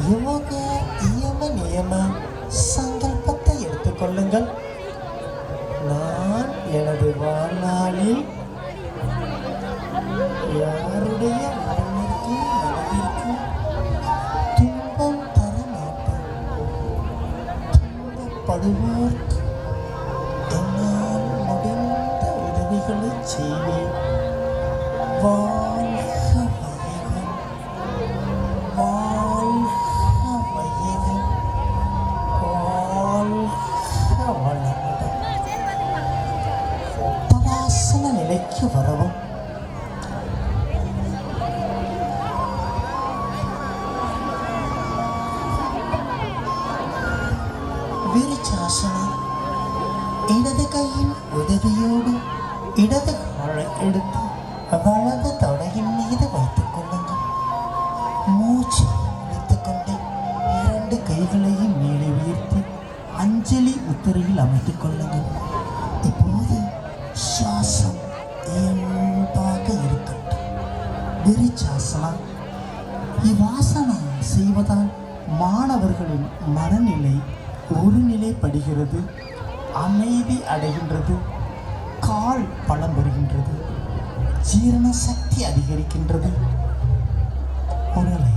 யோக நியம சங்கல்பத்தை எடுத்துக்கொள்ளுங்கள். நான் எனது வாழ்நாளில் யாருடைய மனதிற்கும் துன்பம் தர மாட்டேன். துன்பப்படுவோர்க்கு என்னால் முடிந்த உதவிகளை செய்வேன். நிலைக்கு வரவும் விருச்சாசனம். இடது கையின் உதவியோடு இடது காலை எடுத்து வலது தொடையின் மீது வைத்துக் கொள்ளுங்கள். மூச்சு இழுத்துக் கொண்டே 2 கைகளையும் மேலே உயர்த்தி அஞ்சலி முத்திரையில் அமைத்துக் கொள்ளுங்கள். இப்போது சுவாசம் இயல்பாக இருக்கட்டும். விருச்சாசனம். இவ்வாசனம் செய்வதால் மாணவர்களின் மனநிலை ஒருநிலைப்படுகிறது, அமைதி அடைகின்றது, கால் பலம் பெறுகின்றது, ஜீரண சக்தி அதிகரிக்கின்றது. உடலை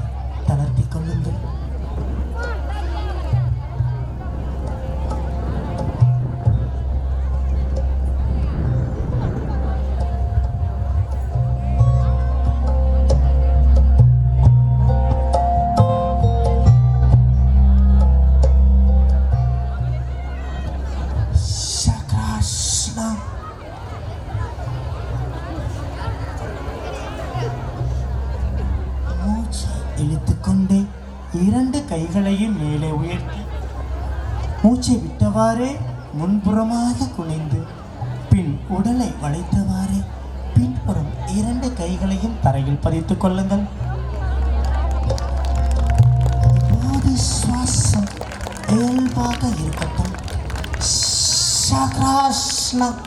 தளர்த்திக் கொள்ளுங்கள். இழுத்துக்கொண்டே 2 கைகளையும் மேலே உயர்த்தி மூச்சை விட்டவாறே முன்புறமாக குனிந்து பின் உடலை வளைத்தவாறே பின்புறம் 2 கைகளையும் தரையில் பதித்துக் கொள்ளுங்கள். இப்போது சுவாசம் இயல்பாக இருக்கட்டும். சக்ராசனம்.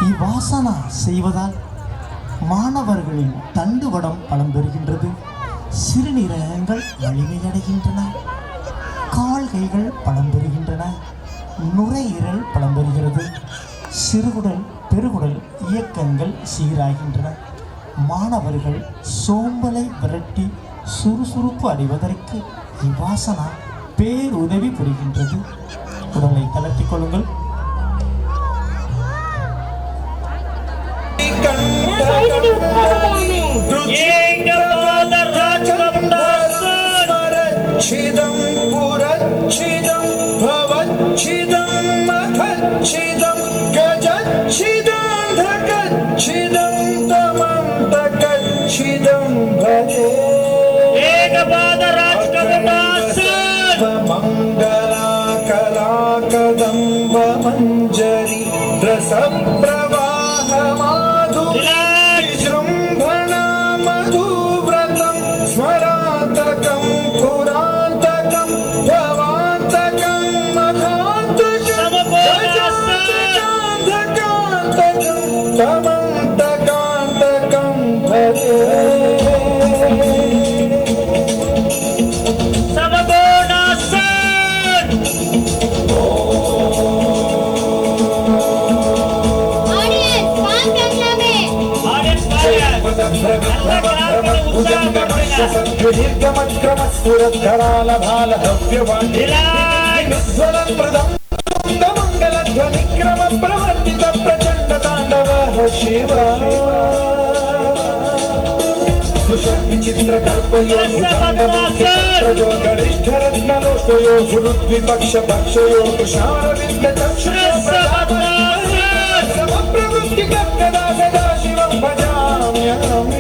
இவ்வாசனா செய்வதால் மாணவர்களின் தண்டுவடம் பலம் பெறுகின்றது, சிறுநீரகங்கள் வலிமையடைகின்றன, கால் கைகள் பலம் பெறுகின்றன, நுரையீரல் பலம் பெறுகிறது, சிறுகுடல் பெருகுடல் இயக்கங்கள் சீராகின்றன. மாணவர்கள் சோம்பலை விரட்டி சுறுசுறுப்பு அடைவதற்கு இவ்வாசனா பேருதவி புரிகின்றது. உடலை தளர்த்திக் கொள்ளுங்கள். छिदं पुरच्छिदं भवच्छिदं मखच्छिदं गजच्छिदं धकच्छिदं तमं तकच्छिदं भजे एकपादराजकमण्डासन मङ्गलाकलाकदम्ब मञ्जरी रसप्रवाह माधुरी विजृम्भणा मधुव्रतं स्मरातकं पुरातकं भवान्तकं मखान्तकं गजान्तकान्तकं तमन्तकान्तकं भजे प्रवर्तित प्रचंड तांडव शिव विचित्र कल्पयो भुजंगो गरिष्ठ रत्नलोकयो गुरुद्विपक्ष भक्षयो तुषारविंद समप्रवृत्ति कदा सदा शिवं भजाम्यहम्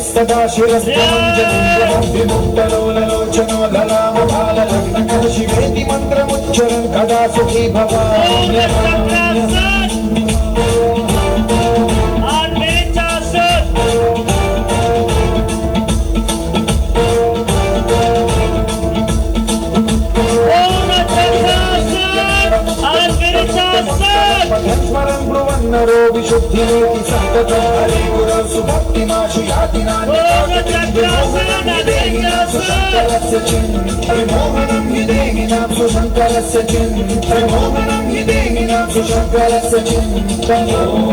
सदा शिरस्तमञ्जलिमुक्तलोललोचनो ललामभाललग्नकलशिवेति मन्त्रमुच्चरन् कदा सुखी भवामि वीरेति संगतं हरे गुरौ सुभक्तिमाशु याति नान्यथागतिर्विमोहनं शङ्करस्य चिन्त्रिमोहनं हि देहिनां सुशङ्करस्य चिन्त्रिमोहनं हि देहिनां सुशङ्करस्य चिन्तनम्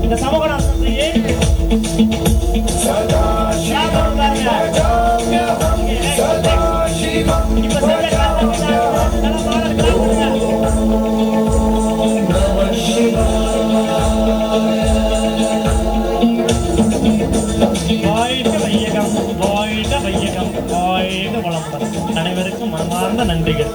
இந்த சமூகம் அனைவருக்கும் மனமார்ந்த நன்றிகள்.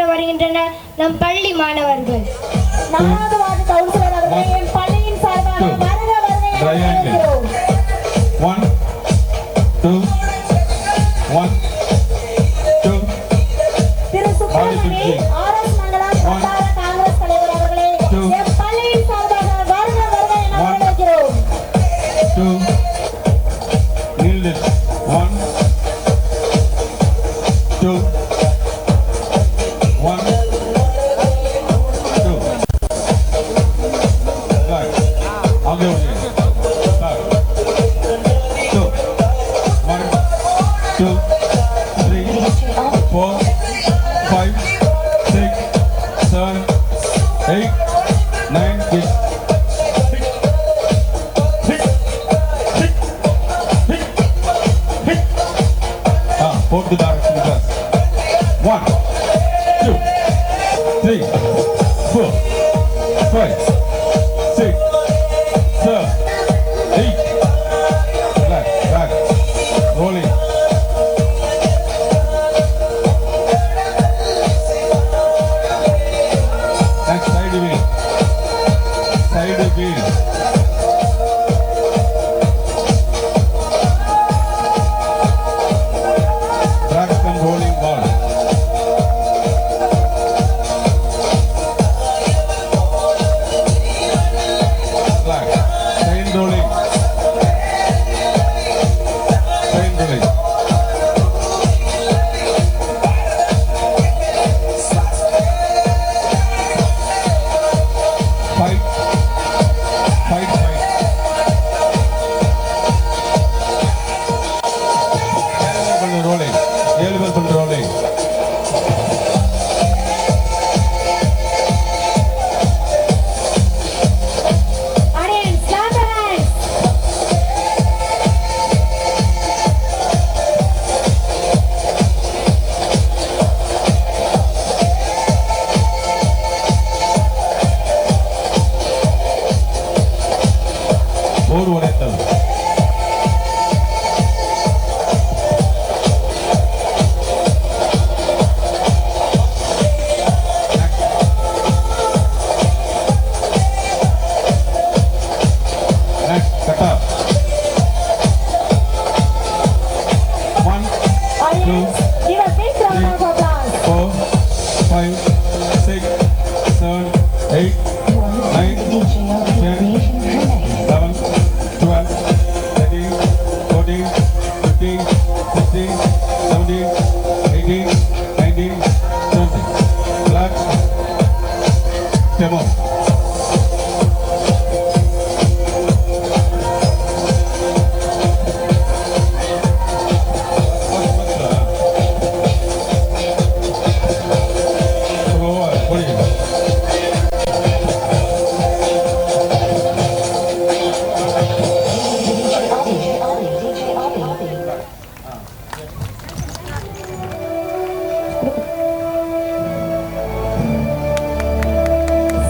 வருகின்றனர் நம் பள்ளி மாணவர்கள். 4வது வார்டு கவுன்சிலர் அவர்களை என் பள்ளியின் சார்பாக வருக வருக என வரவேற்கிறோம். 1 2 1 2 திரு சுப்பிரமணி ஆர்எஸ் மண்டலம் வட்டார காங்கிரஸ் தலைவர் அவர்களை என் பள்ளியின் சார்பாக வருக வருக என வரவேற்கிறோம். 2 kneel it 1 2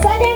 Second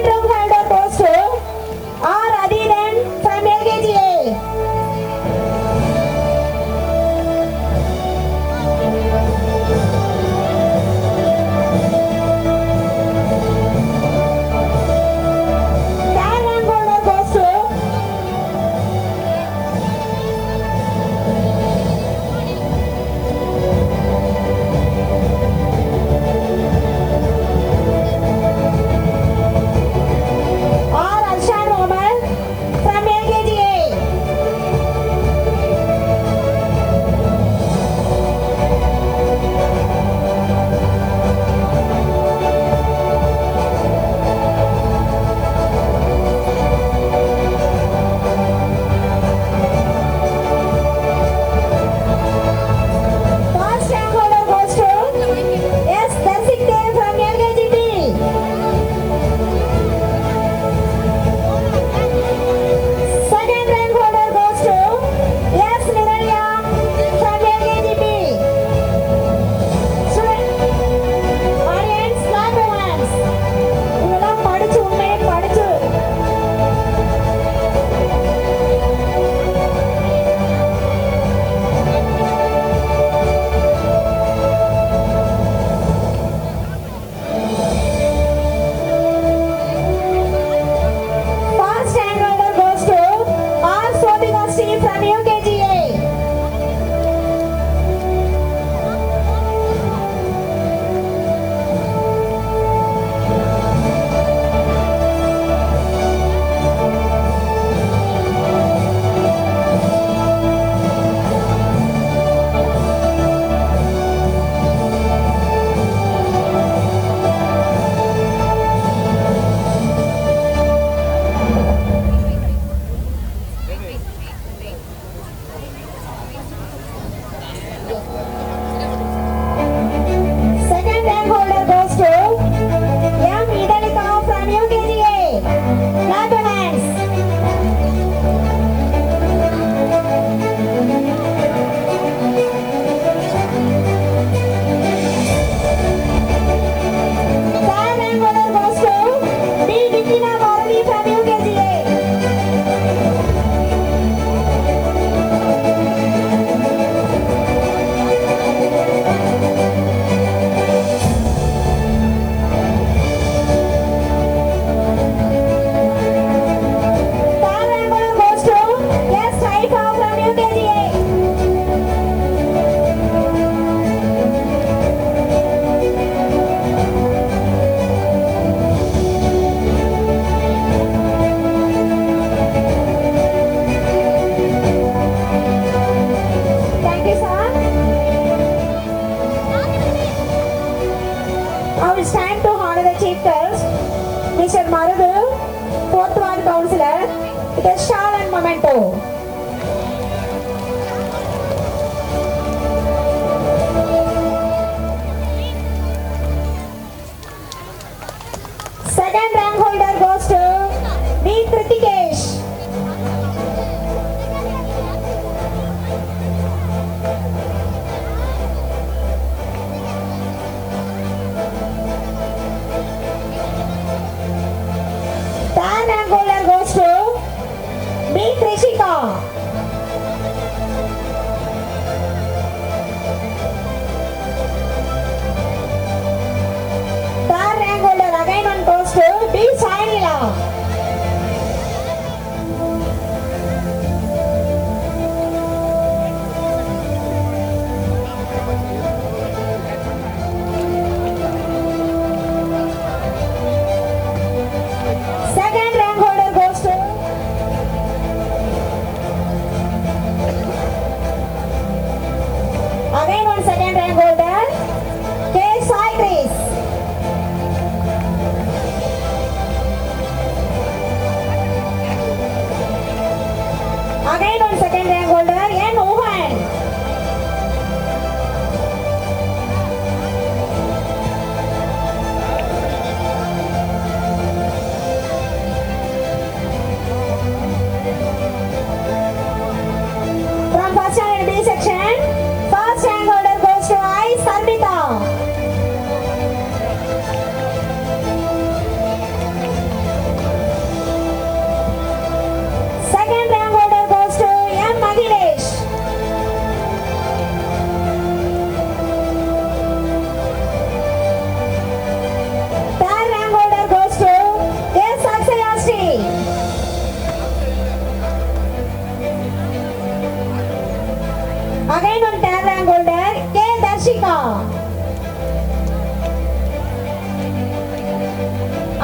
Again one third rank holder K. Darshika.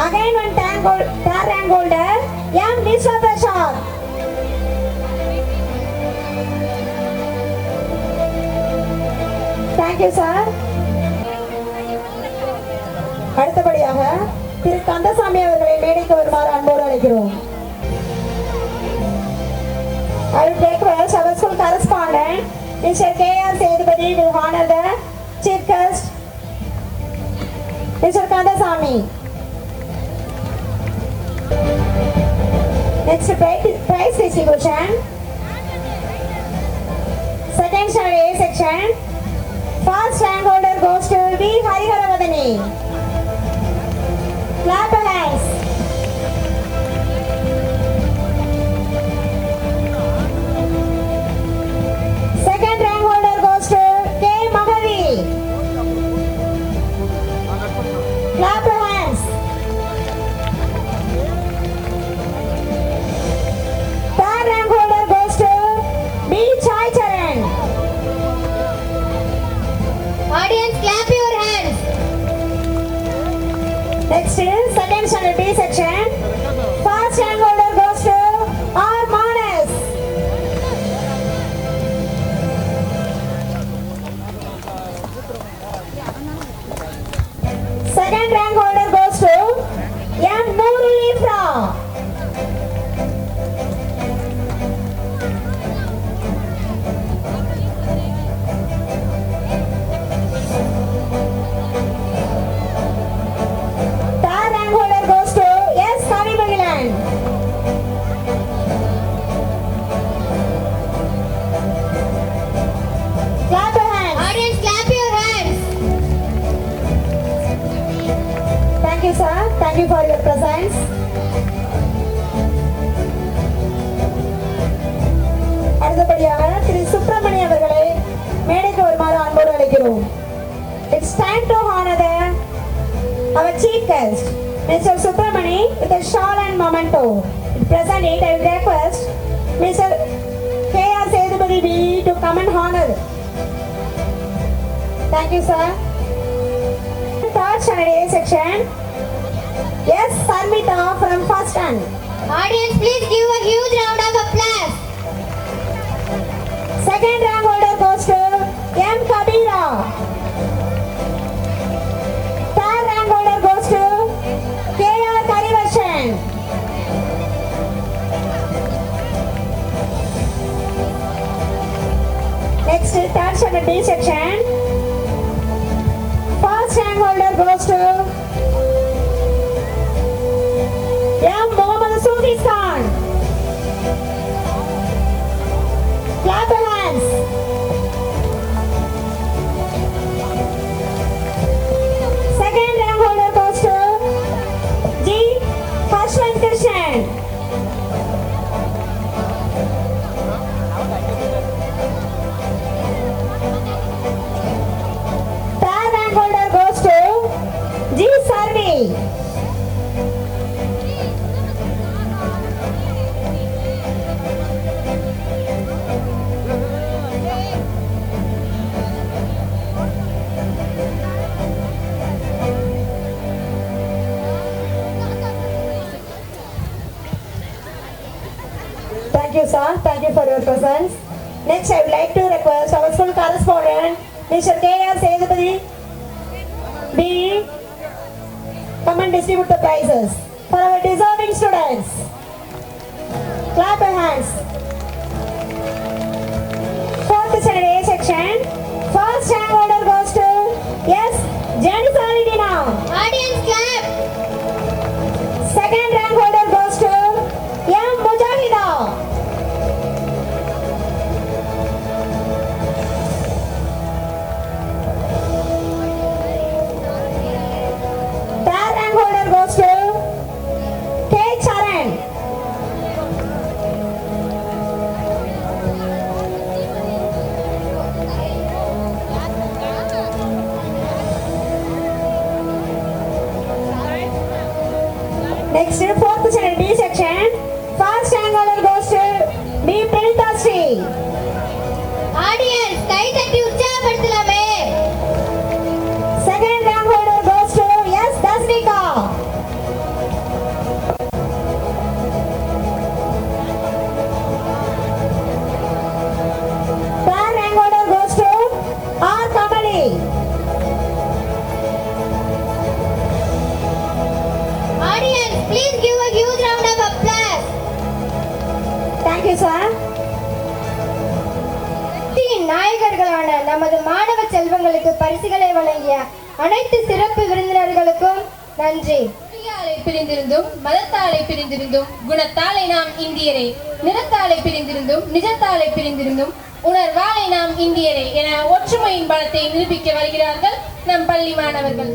Again one third rank holder M. Vishwa Prasad. Thank you, sir. அடுத்தபடியாக திரு கந்தசாமி அவர்களை மேடைக்கு வருமாறு அன்போடு அழைக்கிறோம். I will request our school correspondent, Mr. K.R. Sedupati, will honor the chief guest, Mr. Kandasamy. Next, prize distribution. Second standard A section. First rank holder goes to V. Hariharavadani. Clap your hands. Second rank holder goes to K. Mahavi. Clap your hands. Third rank holder goes to B. Chai Charan. Audience, clap your hands. Next is second standard B section. First rank holder goes to R. Manas. Second rank holder goes to M. Nurul Ifra. Third rank holder goes to S. Kavimanilan. Clap your hands. Audience, clap your hands. Thank you, sir. Thank you for your presence. அடுத்தபடியாக திரு சுப்பிரமணி அவர்களை மேடைக்கு வருமாறு அன்போடு அழைக்கிறோம். It's time to honor our chief guest, Mr. Subramani, with a shawl and memento. Present it, I will request Mr. K.R. Sedupati B to come and honor. Thank you, sir. Third standard A section. Yes, Sarmita from first stand. Audience, please give a huge round of applause. Second rank holder goes to M. Kabira. Third rank holder goes to K.R. Karivarshan. Next, third standard B section. First rank holder goes to M. Mohammad Sufis Khan. Clap your hands. Second rank holder goes to G. Harshwant Krishnan. Third rank holder goes to G. Sarvi. Thank you, sir. Thank you for your presence. Next, I would like to request our school correspondent, Mr. K.R. Sedupati B. come and distribute the prizes for our deserving students. Clap your hands. Fourth standard A section. First rank holder goes to yes, Janice Alidina. Audience, clap. Second rank holder goes to M. Mujahida. Third rank holder goes to K. Charan. Next, fourth standard B section. First rank holder goes to B. Pranita Sri. Audience, நிகழ்ச்சியின் நாயகர்களான நமது மாணவ செல்வங்களுக்கு பரிசுகளை வழங்கிய அனைத்து சிறப்பு விருந்தினர்களுக்கும் நன்றி. மொழியாலை பிரிந்திருந்தும் மதத்தாலை பிரிந்திருந்தும் குணத்தாலை நாம் இந்தியரே, நிறத்தாலை பிரிந்திருந்தும் நிஜத்தாலை பிரிந்திருந்தும் உணர்வாலை நாம் இந்தியரே என ஒற்றுமையின் பலத்தை நிரூபிக்க வருகிறார்கள் நம் பள்ளி மாணவர்கள்.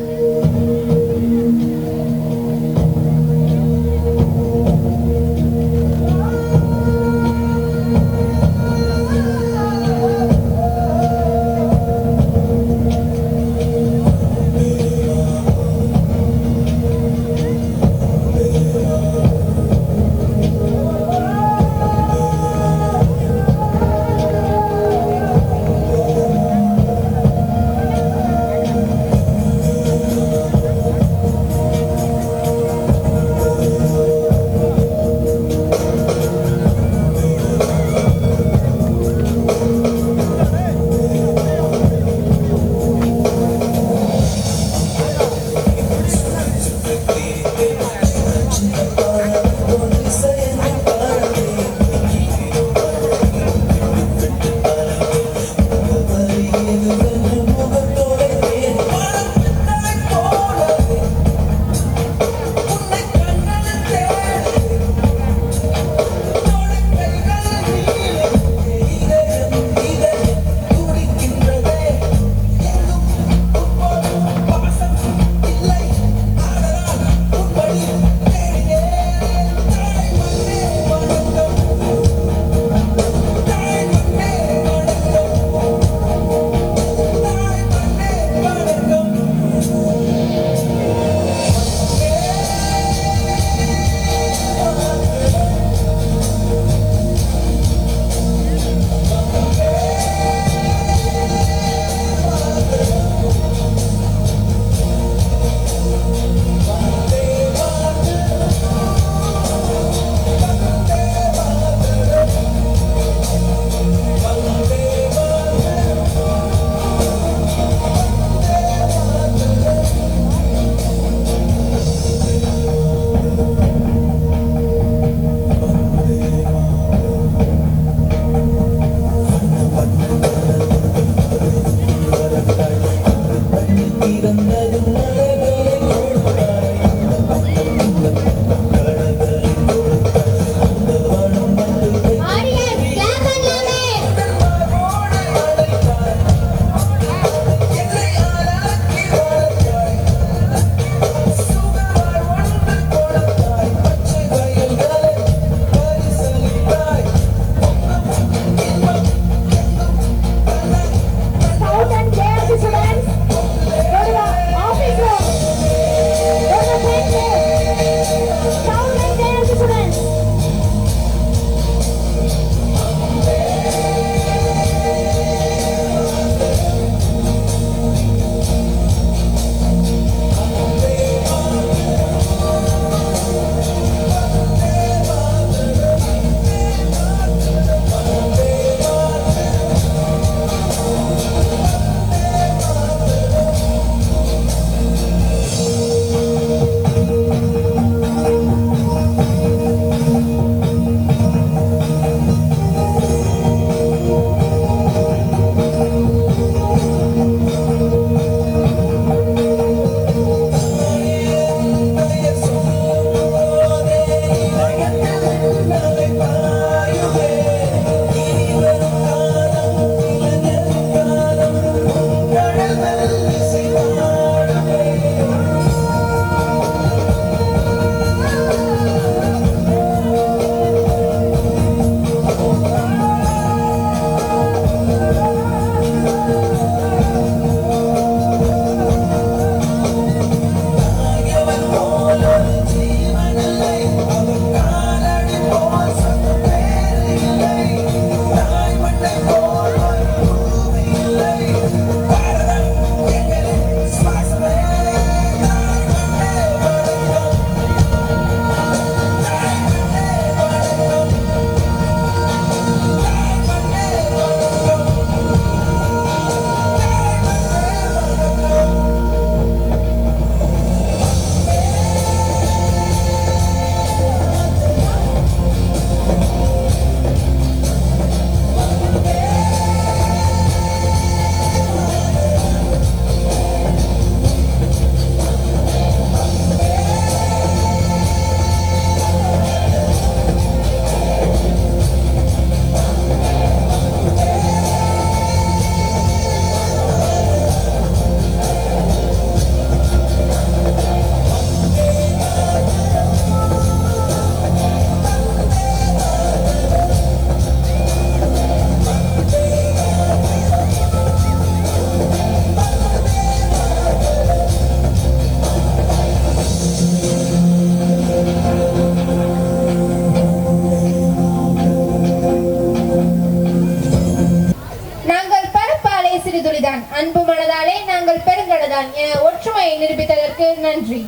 சிறுதுளிதான், அன்பு மனதாலே நாங்கள் பெருங்கடதான் என ஒற்றுமையை நிரூபித்ததற்கு நன்றி.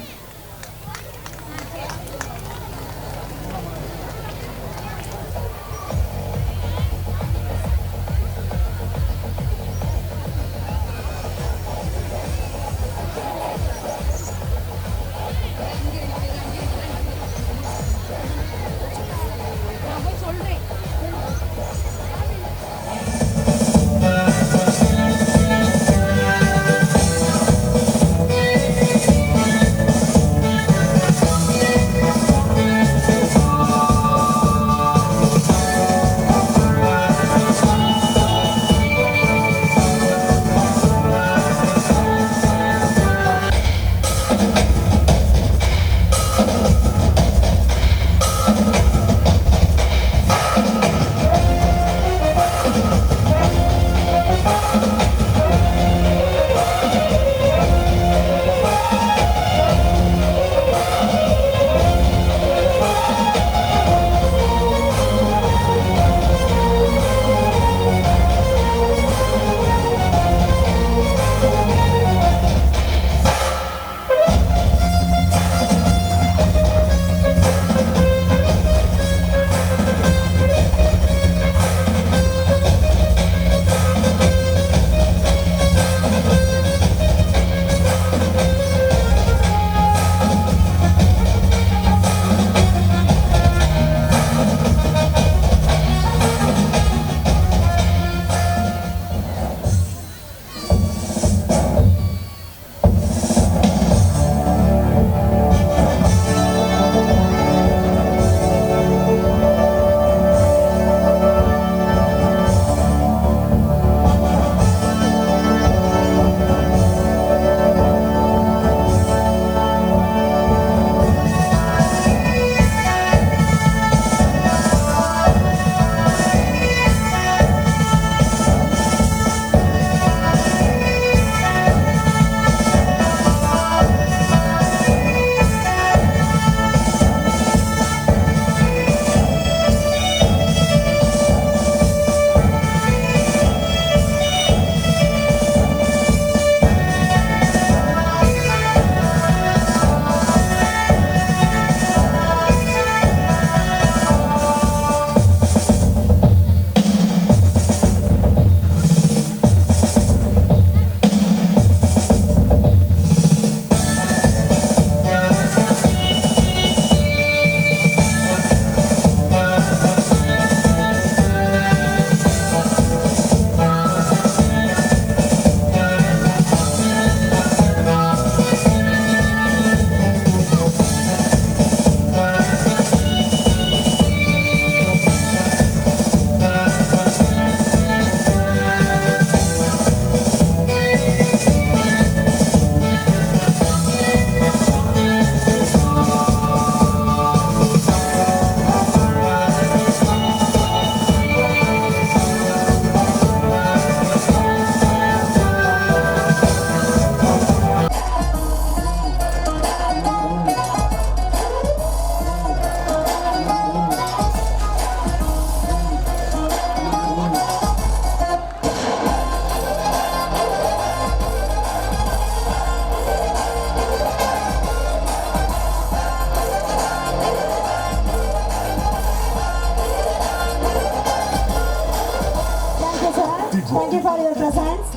Thank you for your presence.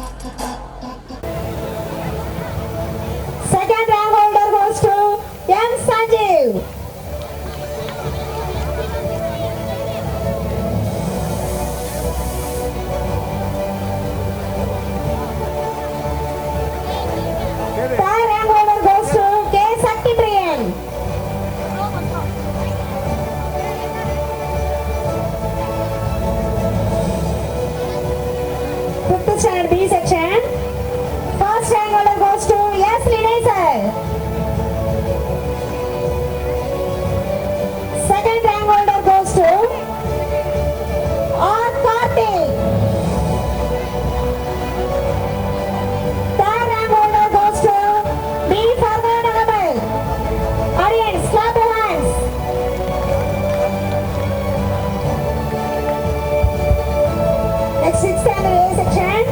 Second rank holder goes to M. Sanjeev. Third rank holder goes to K. Sakti Priyan. Fifth standard B section. First rank holder goes to S. Lineser. Second rank holder goes to R. Karthik. Third rank holder goes to B. Farhan Ahmed. Audience, clap your hands. Next, sixth standard A section.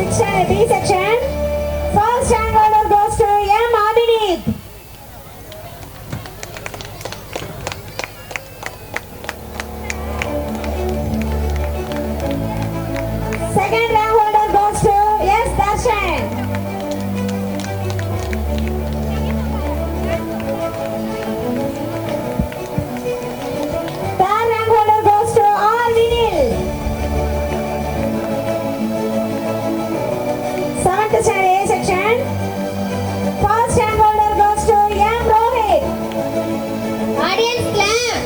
6th standard B section. First rank order goes to M. Abhinit. Second rank holder goes to S. Darshan. Third rank holder goes to R. Vinil. 7th standard A section. First rank holder goes to M. Rohit. Audience clap.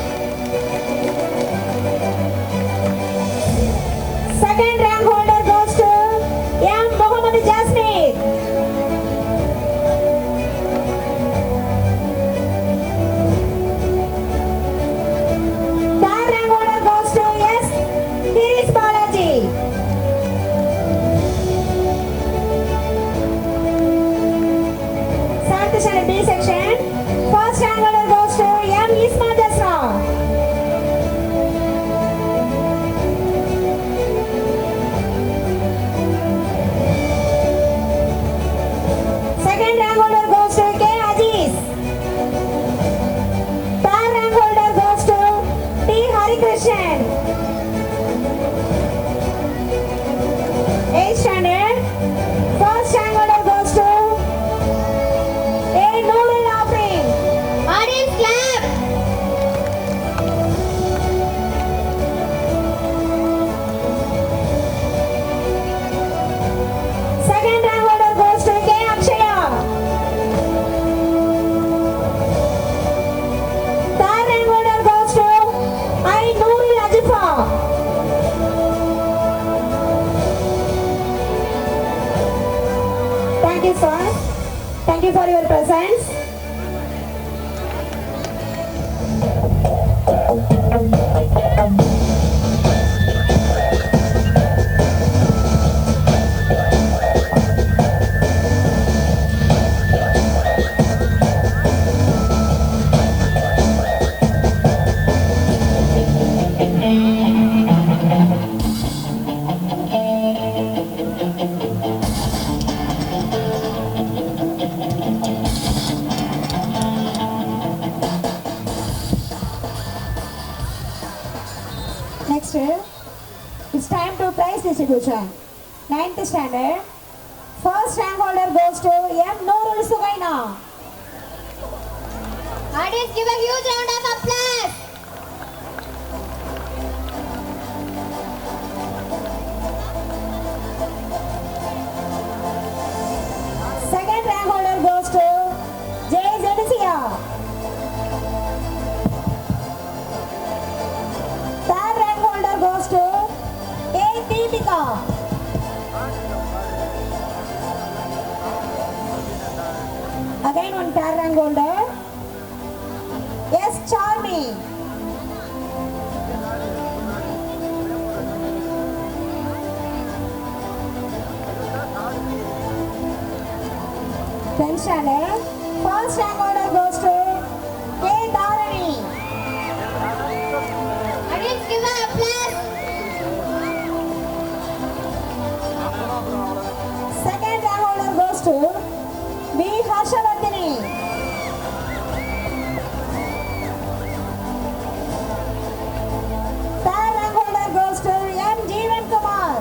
Second rank holder goes to M. Mohammad Jasmeer. Third rank holder goes to S. Hirish Balaji. Seventh standard B section. First rank holder goes to M. Isma Dasra. Second rank holder goes to K. Aziz. Third rank holder goes to T. Harikrishnan. 8th standard. First rank holder goes to A. Noorul Afrin. Audience clap. Second rank holder goes to K. Akshaya. Third rank holder goes to I. Noorul Ajifa. Thank you, sir. Thank you for your presence. Next, it's time to prize distribution. 9th standard. First rank holder goes to M. Noorul Sugaina. Audience, give a huge round of applause. Second rank holder goes to J. Zedisia. Third rank holder goes to A. Deepika. Again one third rank holder. S. Charmi. Tenth standard. First rank order goes to K. Dharani. Audience, give an applause. Second rank order goes to B. Harshavardhini. Third rank holder goes to M. Jeevan Kumar.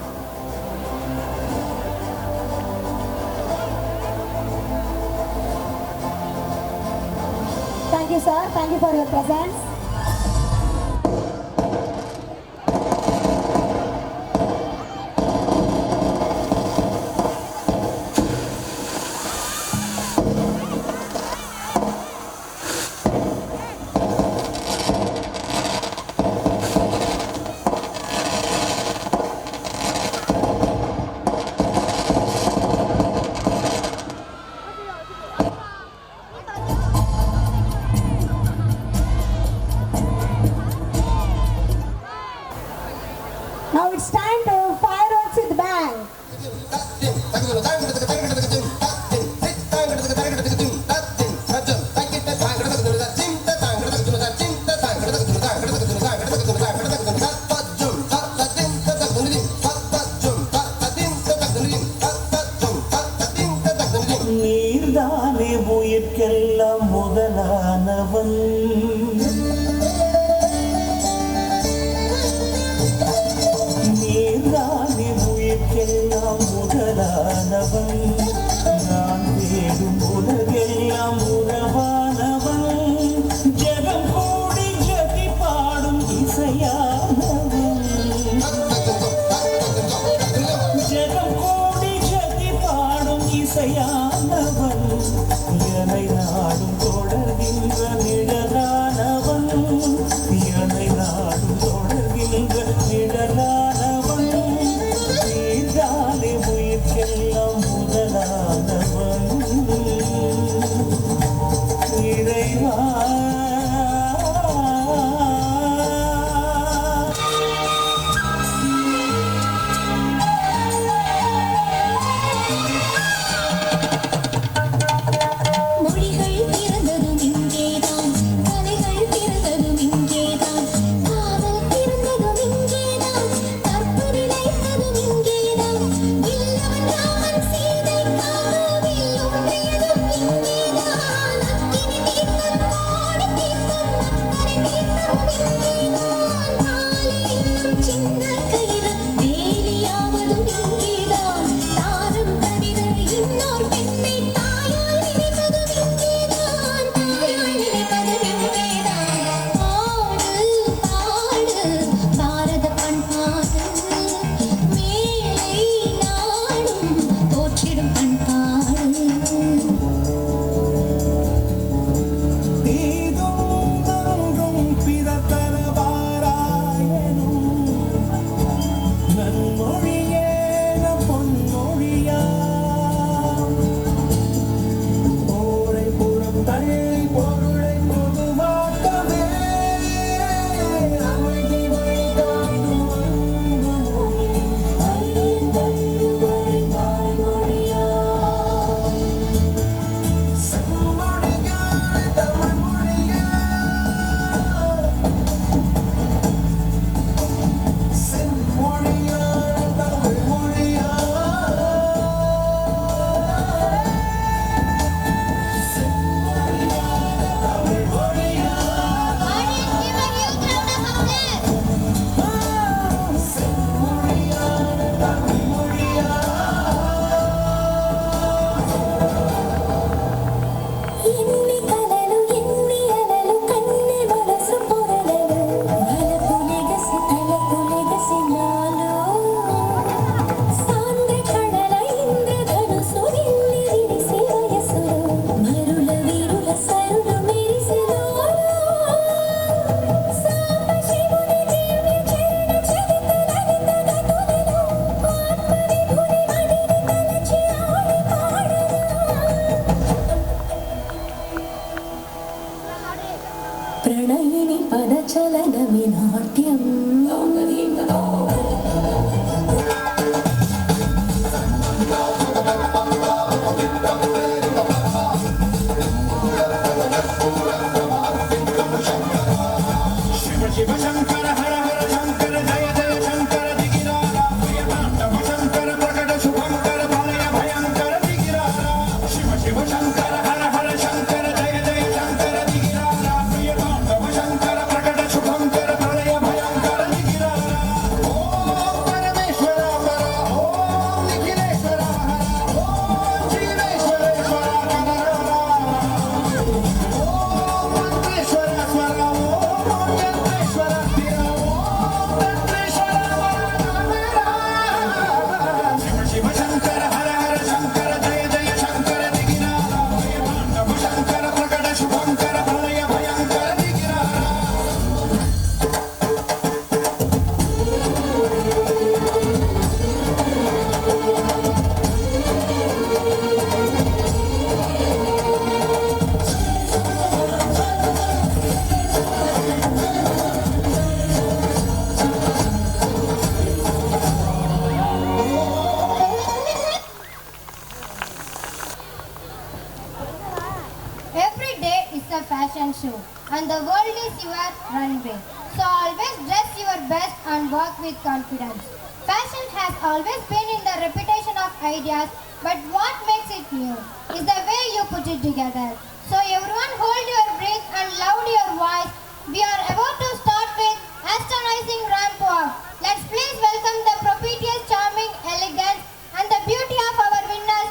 Thank you, sir. Thank you for your presence. Now it's time to fireworks with bang. Thank you. நான் தேடும் உலகெல்லாம் உறவானவன் ஜெகம் கூடி ஜதி பாடும் இசையானவன் ஜெகம் கூடி ஜதி பாடும் இசையானவன் என்னை நாடும் தொடர்கின்ற நிழலானவன் என்னை நாடும் தொடர்கின்ற நிழலானவன் நீதானே உயிர்க்கெல்லாம் முதலானவன் இறைவா மொழிகள் பிறந்ததும் இங்கேதான், கலைகள் பிறந்ததும் இங்கேதான், காதல் பிறந்ததும் இங்கேதான், கற்பு நிலைத்ததும் இங்கேதான், வில்லவன் ராமன் சீதைக்காக வில்லுன்றியதும் இங்கேதான், அக்கினி தீர்த்தம் கோடி தீர்த்தம் அக்கறை தீர்த்தம் இங்கேதான், மாலை என்னும் சின்ன கயிறு வேலியாவதும் இங்கேதான், தாரம் தவிர இன்னோர் பெண்ணை தாயால் நினைப்பதும் இங்கேதான், தாயால் நினைப்பதும் இங்கேதான். பாடு பாடு பாரத பண்பாடு, மேலை நாடும் போற்றிடும் பண்பாடு. தீதும் நன்றும் பிறத்தர வாராயனும் நன்மொழியேன பொன்மொழியா போரை புறம் தள்ளி பொருளை பொதுவாக்கவே அமைதி வழிகாட்டும் அன்புமொழி ஐந்தறிவுரை தாய்மொழியா செம்மொழியா தமிழ்மொழியா செம்மொழியா தமிழ்மொழியா ఎన్ని కలలు ఎన్ని అలలు కన్నె మనసు పొరలలు తలపులెగసి నాలో సాంద్ర కళల ఇంద్రధనుసు నిన్ని విరిసి వయసులో మరుల వీరుల సరులు మెరిసెలోలో సాంబ శివుని దివ్య చరణ చరిత లలిత గతులలో ఆత్మ విభుని మడిని తలచి ఆడి పాడనా. ప్రణయిని పదచలనమి నాట్యం శివ శివ శంకర హర హర శంకర జయ జయ శంకర దిగిరారా భయతాండవ శంకర ప్రకట శుభంకర భలయ భయంకర దిగిరారా శివ శివ శంకర హర హర శంకర జయ జయ శంకర దిగిరారా భయతాండవ శంకర ప్రకట శుభంకర భలయ భయంకర దిగిరారా ఓం పరమేశ్వర హర ఓం నిఖిలేశ్వర హర ఓం జీవేశ్వరేశ్వర హర ఓం మంత్రేశ్వర స్వర ఓం యంత్రేశ్వర స్థిర ఓం తంత్రేశ్వర శివ శివ శంకర హర హర శంకర జయ జయ శంకర దిగిరారా భయతాండవ శంకర ప్రకట శుభంకర భలయ భయంకర దిగిరారా Every day is a fashion show and the world is your runway. So always dress your best and walk with confidence. Fashion has always been in the reputation of ideas, but what makes it new is the way you put it together. So everyone hold your breath and loud your voice. We are about to start with astonishing ramp walk. Let's please welcome the propitious, charming, elegance and the beauty of our winners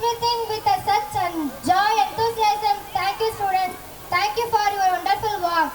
within with a such joy, enthusiasm. Thank you, students. Thank you for your wonderful work.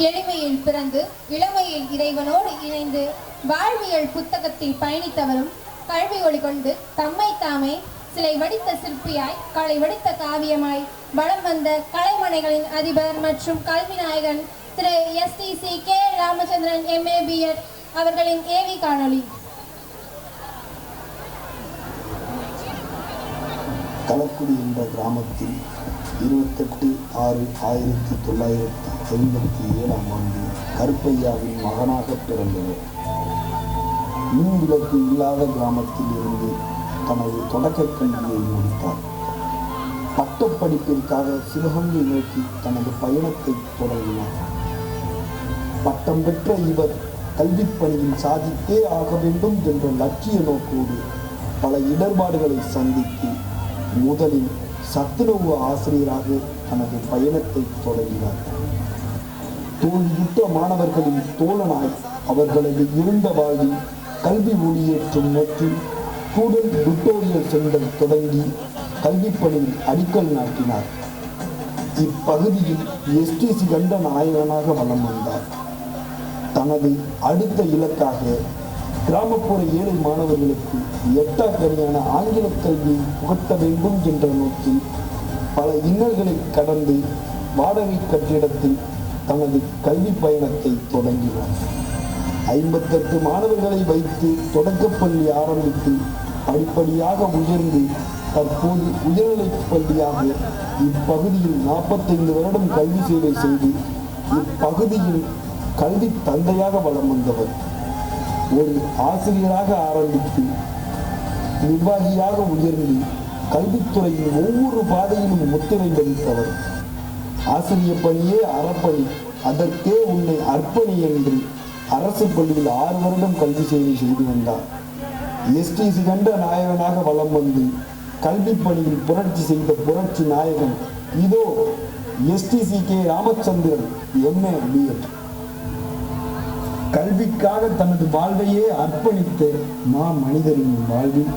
எளிமையில் பிறந்து இளமையில் இறைவனோடு இணைந்து வாழ்வியல் புத்தகத்தில் பயணித்தவரும் கல்வி ஒளி கொண்டு தம்மை தாமே சிலை வடித்த சிற்பியாய் கலை வடித்த காவியமாய் வலம் வந்த கலைமனைகளின் அதிபர் மற்றும் கல்வி நாயகன் திரு STC K Ramachandran MA B.Ed அவர்களின் ஏவி காணொளி. களக்குடி என்ற கிராமத்தில் 28/6/1957 கருப்பையாவின் மகனாக பிறந்தவர். மின் விளக்கு இல்லாத கிராமத்தில் இருந்து தனது தொடக்க கல்வியை முடித்தார். பட்டப்படிப்பிற்காக சிவகங்கை நோக்கி தனது பயணத்தை தொடங்கினார். பட்டம் பெற்ற இவர் கல்விப் பணியில் சாதித்தே ஆக வேண்டும் என்ற லட்சிய நோக்கோடு பல இடர்பாடுகளை சந்தித்து முதலில் சத்துணவு ஆசிரியராக தனது பயணத்தை தொடங்கினார். தோல்வியுற்ற மாணவர்களின் தோழனாய் அவர்களது இருண்ட வாழ்வில் கல்வி ஒளியேற்றும் நோக்கில் ஸ்டூடெண்ட் டுட்டோரியல் சென்டர் தொடங்கி கல்விப் பணியில் அடிக்கல் நாட்டினார். இப்பகுதியில் STC கண்ட நாயகனாக வலம் வந்தார். தனது அடுத்த இலக்காக கிராமப்புற ஏழை மாணவர்களுக்கு எட்டாக்கனியான ஆங்கில கல்வியை புகட்ட வேண்டும் என்ற நோக்கில் பல இன்னல்களை கடந்து வாடகை கட்டிடத்தில் தனது கல்வி பயணத்தை தொடங்கினார். 58 மாணவர்களை வைத்து தொடக்கப்பள்ளி ஆரம்பித்து படிப்படியாக உயர்ந்து தற்போது உயர்நிலைப் பள்ளியாக இப்பகுதியில் 45 வருடம் கல்வி சேவை செய்து இப்பகுதியில் கல்வி தந்தையாக வலம் வந்தவர். ஒரு ஆசிரியராக ஆரம்பித்து நிர்வாகியாக உயர்ந்து கல்வித்துறையின் ஒவ்வொரு பாதையிலும் முத்திரை பதித்தவர். ஆசிரிய பணியே அறப்பணி, அதற்கே உன்னை அர்ப்பணி என்று அரசு பள்ளியில் 6 வருடம் கல்வி சேவை செய்து வந்தார். எஸ்டிசி கண்ட நாயகனாக வலம் வந்து கல்வி பணியில் புரட்சி செய்த புரட்சி நாயகன் இதோ STC K Ramachandran MA B.Ed. கல்விக்காக தனது வாழ்வையே அர்ப்பணித்த மனிதரின் வாழ்வில்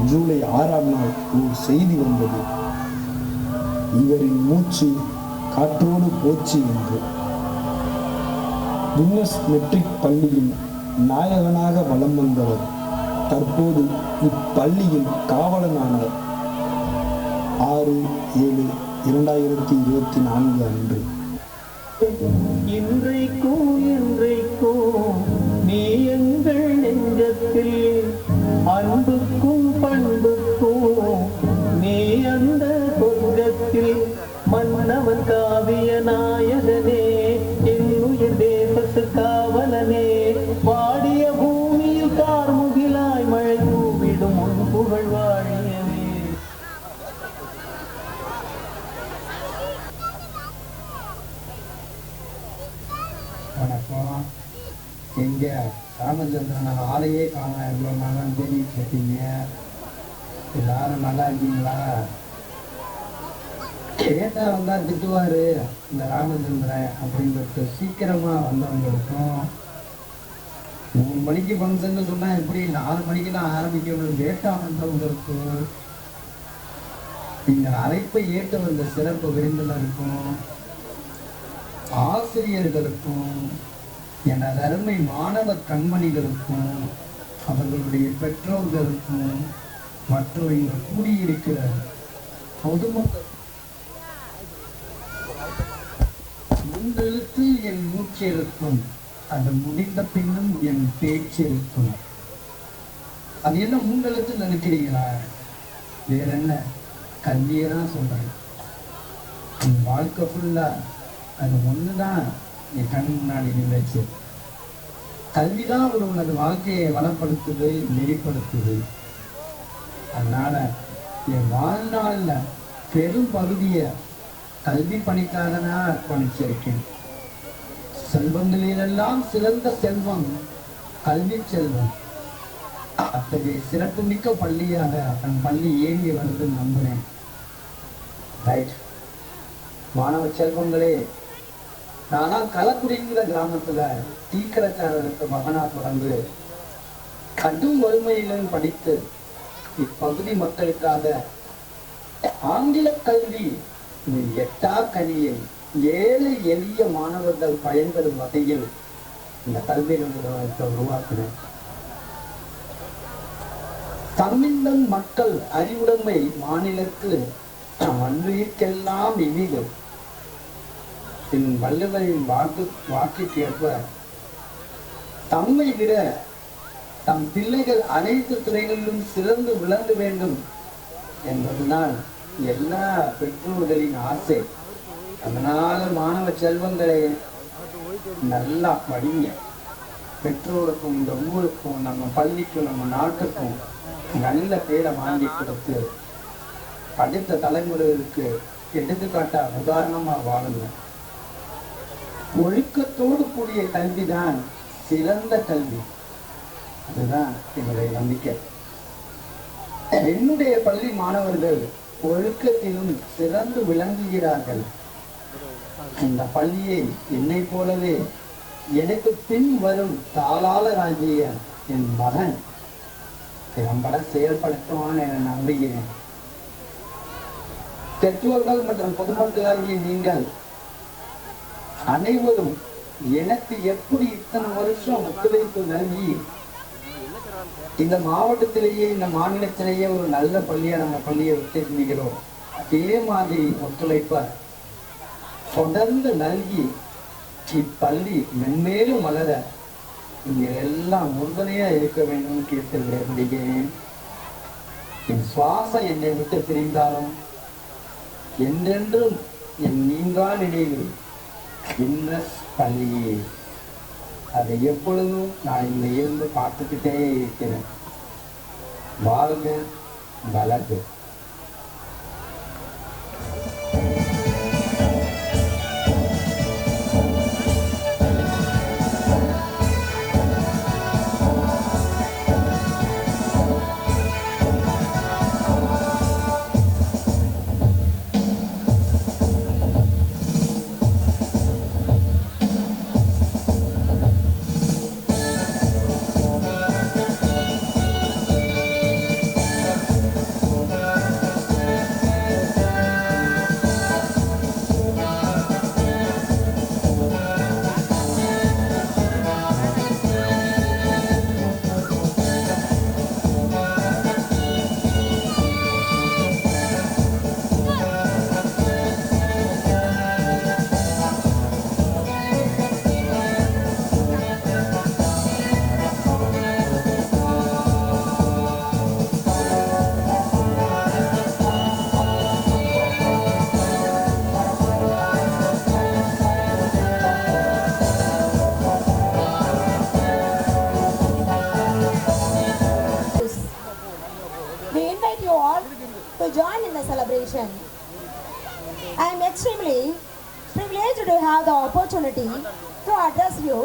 ஜூலை 6ஆம் நாள் ஒரு செய்தி வந்தது. இவரின் மூச்சு காற்றோடு போச்சு என்று. வின்னஸ் மெட்ரிக் பள்ளியின் நாயகனாக வலம் வந்தவர் தற்போது இப்பள்ளியின் காவலனானார். 6/7/2024 அன்று. இன்றைக்கும் நீ எங்கள் நெஞ்சத்தில் அன்புக்கும் பண்புக்கும் நீ அந்த சொர்க்கத்தில் மன்னவன் காவிய நாயகனே என்னுயிர் தேசத்து காவலனே வாடிய பூமியில் கார்முகிலாய் மழை தூவிடும் உன் புகழ் வாழியவே. வணக்கம். எங்க ராமச்சந்திரன் ஆளையே காண எவ்வளோ நாளாக தேடிட்டு இருக்கீங்க? எல்லாரும் நல்லா இருக்கீங்களா? கேட்டா வந்தா திட்டுவாரு இந்த ராமச்சந்திரன் அப்படின்றது. சீக்கிரமா வந்தவங்களுக்கும் 3 மணிக்கு ஃபங்க்ஷன் சொன்னா எப்படி 4 மணிக்கு தான் ஆரம்பிக்கணும். லேட்டா வந்தவங்களுக்கும் நீங்கள் அழைப்பை ஏற்று வந்த சிறப்பு விருந்தினருக்கும் ஆசிரியர்களுக்கும் எனது அருமை மாணவ கண்மணிகளுக்கும் அவர்களுடைய பெற்றோர்களுக்கும் மற்றும் இங்கு கூடியிருக்கிற பொதுமக்கள் முன்னெழுத்து என் மூச்சு இருக்கும், அது முடிந்த பின்னும் என் பேச்சு இருக்கும். அது என்ன முன்னெழுத்து நினைக்கிறீங்களா? வேற என்ன, கல்வியை தான் சொல்றேன். என் வாழ்க்கை ஃபுல்லா அது ஒண்ணுதான் என் கண் முன்னாடி நிலைச்சு. கல்விதான் ஒரு உனது வாழ்க்கையை வளப்படுத்துது, நெறிப்படுத்துது. அதனால என் வாழ்நாள்ல பெரும் பகுதியை கல்வி பணிக்காக நான் அர்ப்பணிச்சிருக்கேன். செல்வங்களிலெல்லாம் சிறந்த செல்வம் கல்வி செல்வம். அத்தகைய சிறப்புமிக்க பள்ளியாக தன் பள்ளி இயங்கி வருது நம்புறேன். ரைட் மாணவ செல்வங்களே, நானா களக்குடிங்கிற கிராமத்துல டீக்கடைக்காரருக்கு மகனா பிறந்து கடும் வறுமையிலும் படித்து இப்பகுதி மக்களுக்காக ஆங்கில கல்வி எட்டா கனியை ஏழை எளிய மாணவர்கள் பயன்பெறும் வகையில் இந்த கல்வி நிறுவனத்தை உருவாக்கினேன். தமிழன் மக்கள் அறிவுடைமை மாநிலத்து அன்றுக்கெல்லாம் இனிது. என் வள்ளுவரின் வாக்குக்கேற்ப தம்மை விட தம் பிள்ளைகள் அனைத்து துறைகளிலும் சிறந்து விளங்க வேண்டும் என்பதுதான் எல்லா பெற்றோர்களின் ஆசை. அதனால மாணவ செல்வங்களை நல்லா படிங்க. பெற்றோருக்கும் இந்த ஊருக்கும் நம்ம பள்ளிக்கும் நம்ம நாட்டுக்கும் நல்ல பேரை வாங்கி கொடுத்து அடுத்த தலைமுறைகளுக்கு எடுத்துக்காட்டா உதாரணமா வாழுங்க. ஒழுக்கத்தோடு கூடிய கல்விதான் சிறந்த கல்வி. அதுதான் என்னுடைய நம்பிக்கை. என்னுடைய பள்ளி மாணவர்கள் ஒழுக்கத்திலும் சிறந்து விளங்குகிறார்கள். இந்த பள்ளியை என்னை போலவே எனக்கு பின் வரும் தாளாளராகிய என் மகன் திறம்பட செயல்படுத்துவான் என நம்புகிறேன். பெற்றோர்கள் மற்றும் பொதுமக்களாகிய நீங்கள் அனைவரும் எனக்கு எப்படி இத்தனை வருஷம் ஒத்துழைப்பு நல்கி இந்த மாவட்டத்திலேயே இந்த மாநிலத்திலேயே ஒரு நல்ல பள்ளியை நம்ம பள்ளியை விட்டிருக்கிறோம், அதே மாதிரி ஒத்துழைப்ப தொடர்ந்து நல்கி இப்பள்ளி மென்மேலும் வளர நீங்க எல்லாம் உறுதுணையா இருக்க வேண்டும் கேட்டு விரும்புகிறேன். என் சுவாசம் என்னை விட்டு பிரிந்தாலும் என்றென்றும் என் நீங்கா நினைவு என்ன பள்ளியே, அதை எப்பொழுதும் நான் இங்க இருந்து பார்த்துக்கிட்டே இருக்கிறேன். வாழ்க வளர்க. We invite you all to join in the celebration. I am extremely privileged to have the opportunity to address you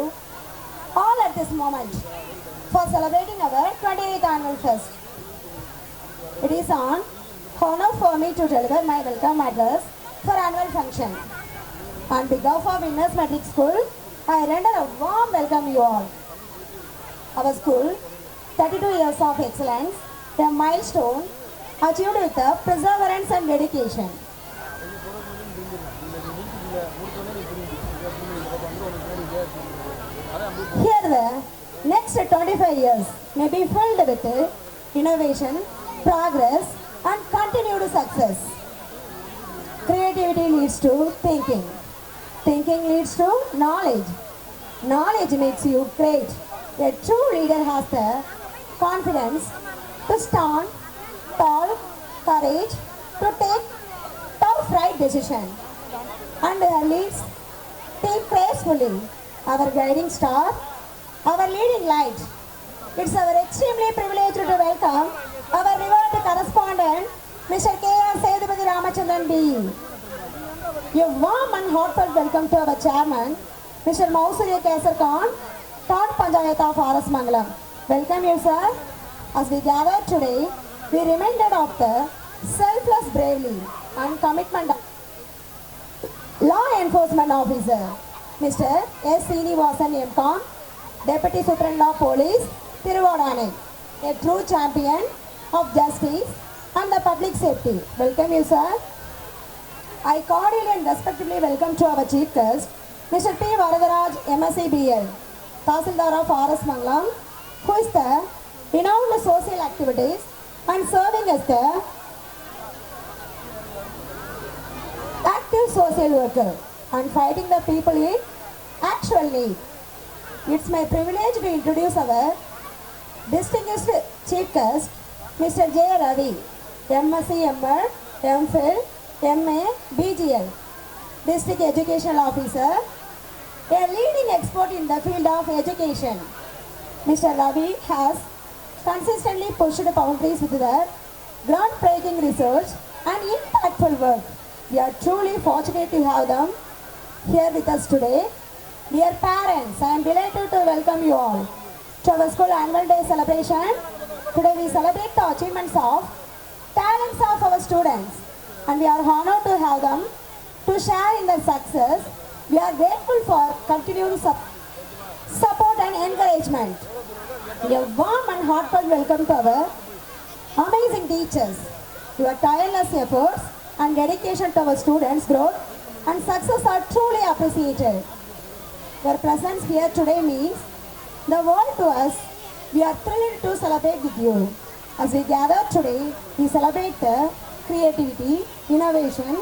all at this moment for celebrating our 28th annual fest. It is an honor for me to deliver my welcome address for annual function. On behalf of Winners Metric School, I render a warm welcome you all. Our school, 32 years of excellence, a milestone achieved with the perseverance and dedication. Here the next 25 years may be filled with innovation, progress and continued success. Creativity leads to thinking. Thinking leads to knowledge. Knowledge makes you great. A true leader has the confidence to stand tall, courage to take tough right decision, and leads team gracefully. Our guiding star, our leading light. It's our extremely privilege to welcome our revered correspondent, Mr. K.R. Sedupati Ramachandran B. A warm and heartfelt welcome to our chairman, Mr. Mausurya Kesar Khan, Town Panchayat of R.S. Mangalam. Welcome you, sir. As we gather today, we reminded of the selfless bravery and commitment of Law Enforcement Officer, Mr. S. Srinivasan M.Com, Deputy Superintendent of Police, Tiruvadane, a true champion of justice and the public safety. Welcome you, sir. I cordially and respectfully welcome to our chief guest, Mr. P. Varadaraj, MSc BL, Tahsildar of R.S. Mangalam, who is the renowned social activities and serving as the active social worker and fighting the people in actual need. It's my privilege to introduce our distinguished chief guest, Mr. J. Ravi, MSc MR, MPhil, MA, BGL, District Educational Officer, a leading expert in the field of education. Mr. Ravi has consistently pushed boundaries with their groundbreaking research and impactful work. We are truly fortunate to have them here with us today. Dear parents, I am delighted to welcome you all to our school annual day celebration. Today we celebrate the achievements of talents of our students, and we are honored to have them to share in their success. We are grateful for continued support and encouragement. A warm and heartfelt welcome to our amazing teachers. Your tireless efforts and dedication to our students' growth and success are truly appreciated. Your presence here today means the world to us. We are thrilled to celebrate with you. As we gather today, we celebrate the creativity, innovation,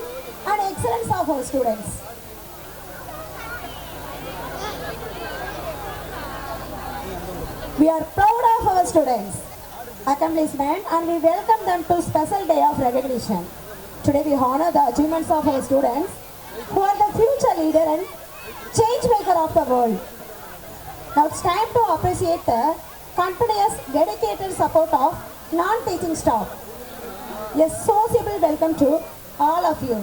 and excellence of our students. We are proud of our students. accomplishment and we welcome them to special day of recognition. Today we honor the achievements of our students who are the future leader and change maker of the world. Now it's time to appreciate the continuous dedicated support of non-teaching staff. A sociable welcome to all of you.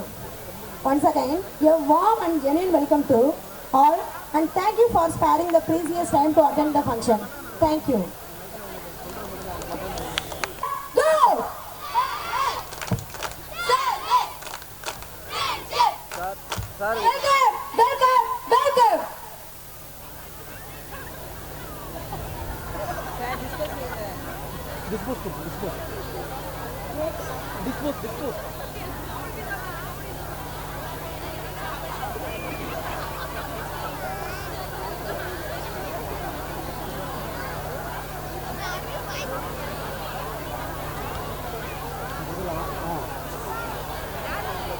Once again, a warm and genuine welcome to all and thank you for sparing the precious time to attend the function. Thank you. Go! Welcome!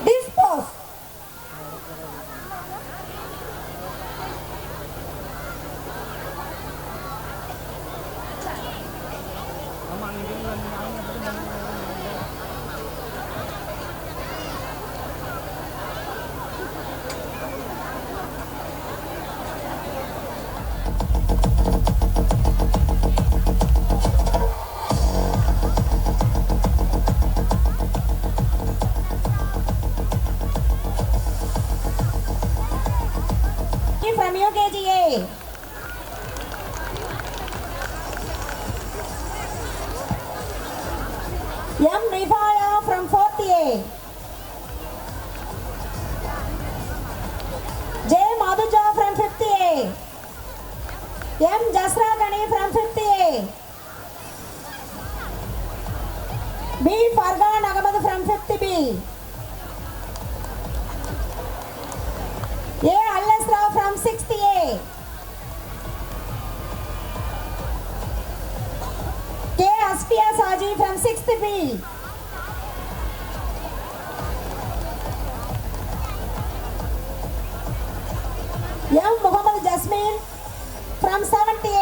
Dispose. From UKGA. M. Rifaya from 4th A. J. Madhuja from 5th A. M. Jasra Gani from 5th A. B. Fargan Ahmad from 5th B. A. Allasra from 6th A. K. Asfiya Saji from 6th B. M. Muhammad Jasmine from 7th A.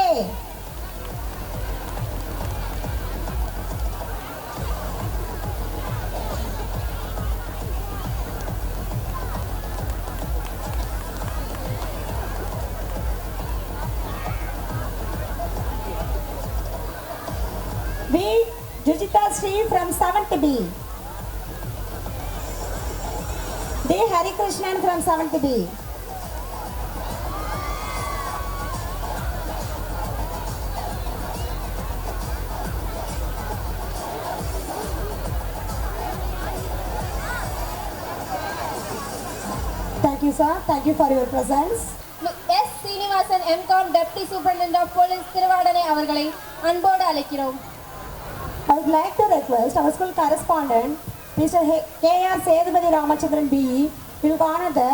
B. Jujita Sri from 7th B. D. Hari Krishnan from 7th B. Thank you, sir. Thank you for your presence. S. Srinivasan MCom Deputy Superintendent of Police Thiruvadanai அவர்களை அன்போடு அழைக்கிறோம். I would like to request our school correspondent, Mr. K.R. Sedupati Ramachandran B. will honor the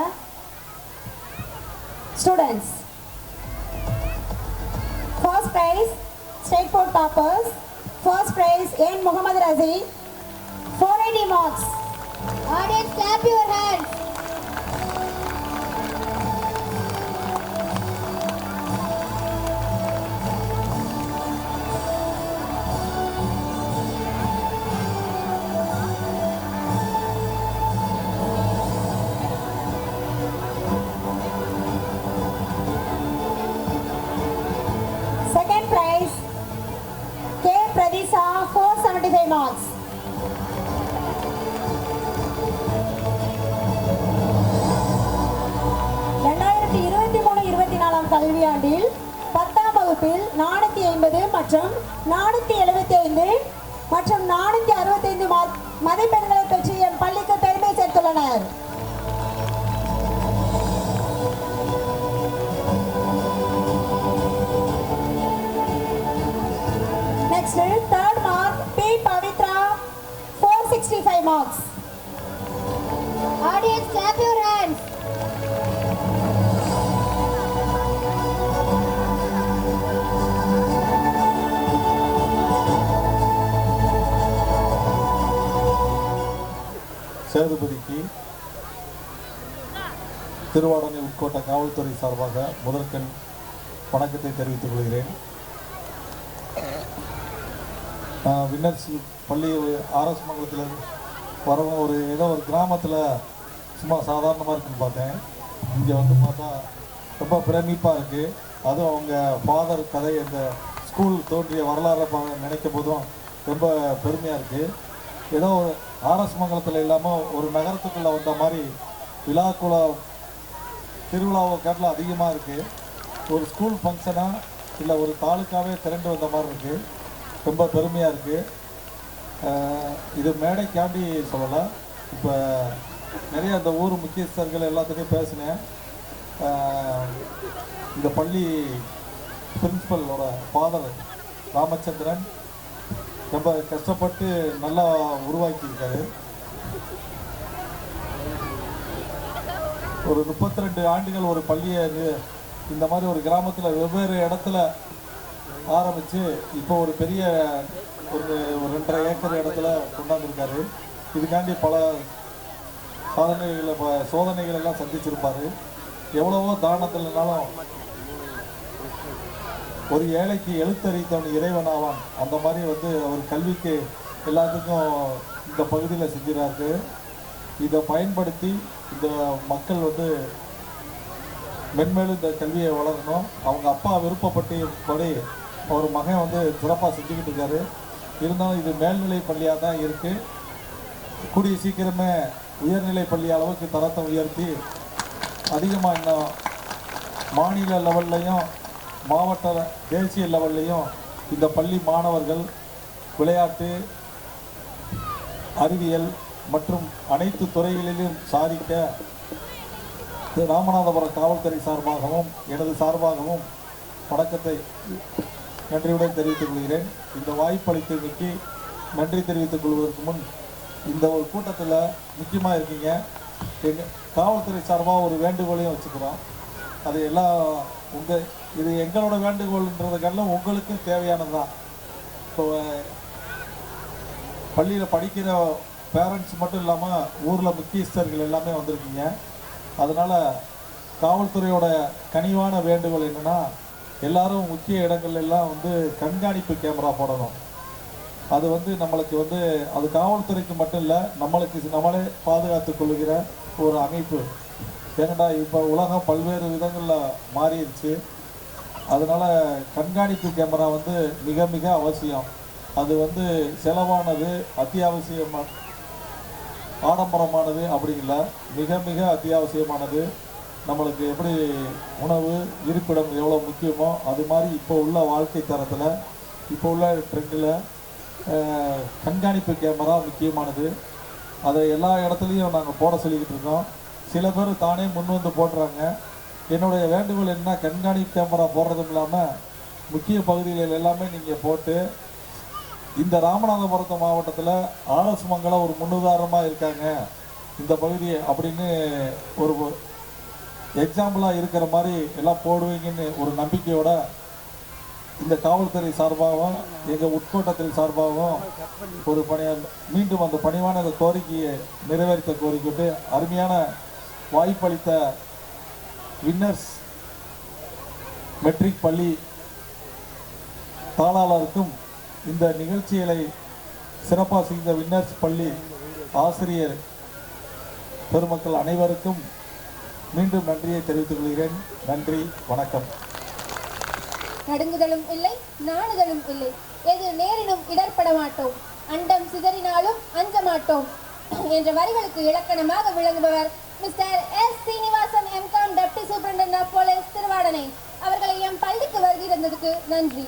students. First prize, state board toppers. First prize, N. Muhammad Razi, 480 marks. Audience, clap your hands. Second prize, K. Pradisa, 475 marks. கல்வியாண்டில் 10ஆம் வகுப்பில் 450 மற்றும் 475 மற்றும் 465 மதிப்பெண்களை பெற்று என் பள்ளிக்கு பெருமை சேர்த்துள்ளனர். Next, third mark, P. Pavitra, 465 marks. Audience, clap your hands. சேதுபதிக்கு Thiruvadanai உட்கோட்ட காவல்துறை சார்பாக முதற்கண் வணக்கத்தை தெரிவித்துக் கொள்கிறேன். வின்னர்ஸ் பள்ளி ஆர்எஸ் மங்கலத்தில் வரவும் ஏதோ ஒரு கிராமத்தில் சும்மா சாதாரணமாக இருக்குன்னு பார்த்தேன். இங்கே வந்து பார்த்தா ரொம்ப பிரமிப்பாக இருக்குது. அதுவும் அவங்க ஃபாதர் கதை இந்த ஸ்கூல் தோன்றிய வரலாறை நினைக்கும் போதும் ரொம்ப பெருமையாக இருக்குது. ஏதோ ஆர்எஸ் மங்கலத்தில் இல்லாமல் ஒரு நகரத்துக்குள்ளே வந்த மாதிரி திருவிழாவை காட்டில் அதிகமாக இருக்குது. ஒரு ஸ்கூல் ஃபங்க்ஷனாக இல்லை ஒரு தாலுக்காவே திரண்டு வந்த மாதிரி இருக்குது. ரொம்ப பெருமையாக இருக்குது. இது மேடைக்காண்டி சொல்லலை. இப்போ நிறைய அந்த ஊர் முக்கியஸ்தர்கள் எல்லாத்துலேயும் பேசினேன். இந்த பள்ளி பிரின்சிபலோட ஃபாதர் ராமச்சந்திரன் ரொம்ப கஷ்டப்பட்டு நல்லா உருவாக்கியிருக்காரு. ஒரு 32 ஆண்டுகள் ஒரு பள்ளியை இந்த மாதிரி ஒரு கிராமத்தில் வெவ்வேறு இடத்துல ஆரம்பித்து இப்போ ஒரு பெரிய ஒரு 2.5 ஏக்கர் இடத்துல கொண்டாந்துருக்காரு. இதுக்காண்டி பல சோதனைகள் எல்லாம் சந்திச்சிருப்பார். எவ்வளவோ தானத்தில்னாலும் ஒரு ஏழைக்கு எழுத்தறித்தவன் இறைவனாவான், அந்த மாதிரி வந்து அவர் கல்விக்கு எல்லாத்துக்கும் இந்த பகுதியில் செஞ்சுறாரு. இதை பயன்படுத்தி இந்த மக்கள் வந்து மென்மேலும் இந்த கல்வியை வளரணும். அவங்க அப்பா விருப்பப்பட்டபடி அவர் மகன் வந்து சிறப்பாக செஞ்சுக்கிட்டு இருக்காரு. இருந்தாலும் இது மேல்நிலை பள்ளியாக தான் இருக்குது. கூடிய சீக்கிரமே உயர்நிலை பள்ளி அளவுக்கு தரத்தை உயர்த்தி அதிகமாக இன்னும் மாநில லெவல்லையும் மாவட்ட தேசிய லெவல்லையும் இந்த பள்ளி மாணவர்கள் விளையாட்டு, அறிவியல் மற்றும் அனைத்து துறைகளிலும் சாதிக்க ராமநாதபுரம் காவல்துறை சார்பாகவும் எனது சார்பாகவும் வணக்கத்தை நன்றியுடன் தெரிவித்துக் கொள்கிறேன். இந்த வாய்ப்பளித்தமைக்கு நன்றி தெரிவித்துக் கொள்வதற்கு முன் இந்த ஒரு கூட்டத்தில் முக்கியமாக இருக்கீங்க. எங்கள் காவல்துறை சார்பாக ஒரு வேண்டுகோளையும் வச்சுக்கிறோம். அது எல்லாம் இது எங்களோட வேண்டுகோள்ன்றதுக்கெல்லாம் உங்களுக்கும் தேவையானது தான். இப்போ பள்ளியில் படிக்கிற பேரண்ட்ஸ் மட்டும் இல்லாமல் ஊரில் முக்கியஸ்தர்கள் எல்லாமே வந்திருக்கீங்க. அதனால் காவல்துறையோட கனிவான வேண்டுகோள் என்னென்னா, எல்லாரும் முக்கிய இடங்கள்லாம் வந்து கண்காணிப்பு கேமரா போடணும். அது வந்து நம்மளுக்கு வந்து அது காவல்துறைக்கு மட்டும் இல்லை, நம்மளே பாதுகாத்து கொள்ளுகிற ஒரு அமைப்பு. ஏன்னா இப்போ உலகம் பல்வேறு விதங்களில் மாறிடுச்சு. அதனால் கண்காணிப்பு கேமரா வந்து மிக மிக அவசியம். அது வந்து செலவானது, அத்தியாவசியமான ஆடம்பரமானது அப்படிங்கல, மிக மிக அத்தியாவசியமானது. நம்மளுக்கு எப்படி உணவு, இருப்பிடம் எவ்வளோ முக்கியமோ அது மாதிரி இப்போ உள்ள வாழ்க்கை தரத்தில், இப்போ உள்ள ட்ரெண்டில் கண்காணிப்பு கேமரா முக்கியமானது. அதை எல்லா இடத்துலையும் நாங்கள் போட சொல்லிக்கிட்டு இருக்கோம். சில பேர் தானே முன் வந்து போடுறாங்க. என்னுடைய வேண்டுகோள் என்ன, கண்காணிப்பு கேமரா போடுறதும் இல்லாமல் முக்கிய பகுதிகளில் எல்லாமே நீங்கள் போட்டு, இந்த ராமநாதபுரத்து மாவட்டத்தில் ஆர்எஸ் மங்கலம் ஒரு முன்னுதாரணமாக இருக்காங்க இந்த பகுதி அப்படின்னு ஒரு எக்ஸாம்பிளாக இருக்கிற மாதிரி எல்லாம் போடுவீங்கன்னு ஒரு நம்பிக்கையோட இந்த காவல்துறை சார்பாகவும் எங்கள் உட்கோட்டத்தில் சார்பாகவும் ஒரு மீண்டும் அந்த பணிவான அந்த கோரிக்கையை நிறைவேற்ற கோரிக்கிட்டு அருமையான வாய்ப்பளித்த வின்னர்ஸ் மெட்ரிக் பள்ளி தாளாளருக்கும் இந்த நிகழ்ச்சிகளை சிறப்பாக செய்த வின்னர்ஸ் பள்ளி ஆசிரியர் பெருமக்கள் அனைவருக்கும் மீண்டும் நன்றியை தெரிவித்துக் கொள்கிறேன். நன்றி, வணக்கம். நடுங்குதலும் இல்லை, நாணுதலும் இல்லை, எது நேரினும் இடர்பட மாட்டோம், அண்டம் சிதறினாலும் அஞ்ச மாட்டோம் என்ற வரிகளுக்கு இலக்கணமாக விளங்குபவர் mister S Srinivasan, MCom, deputy superintendent of police, Tiruvadanai. அவர்களை எம் பள்ளிக்கு வருகை தந்ததுக்கு நன்றி.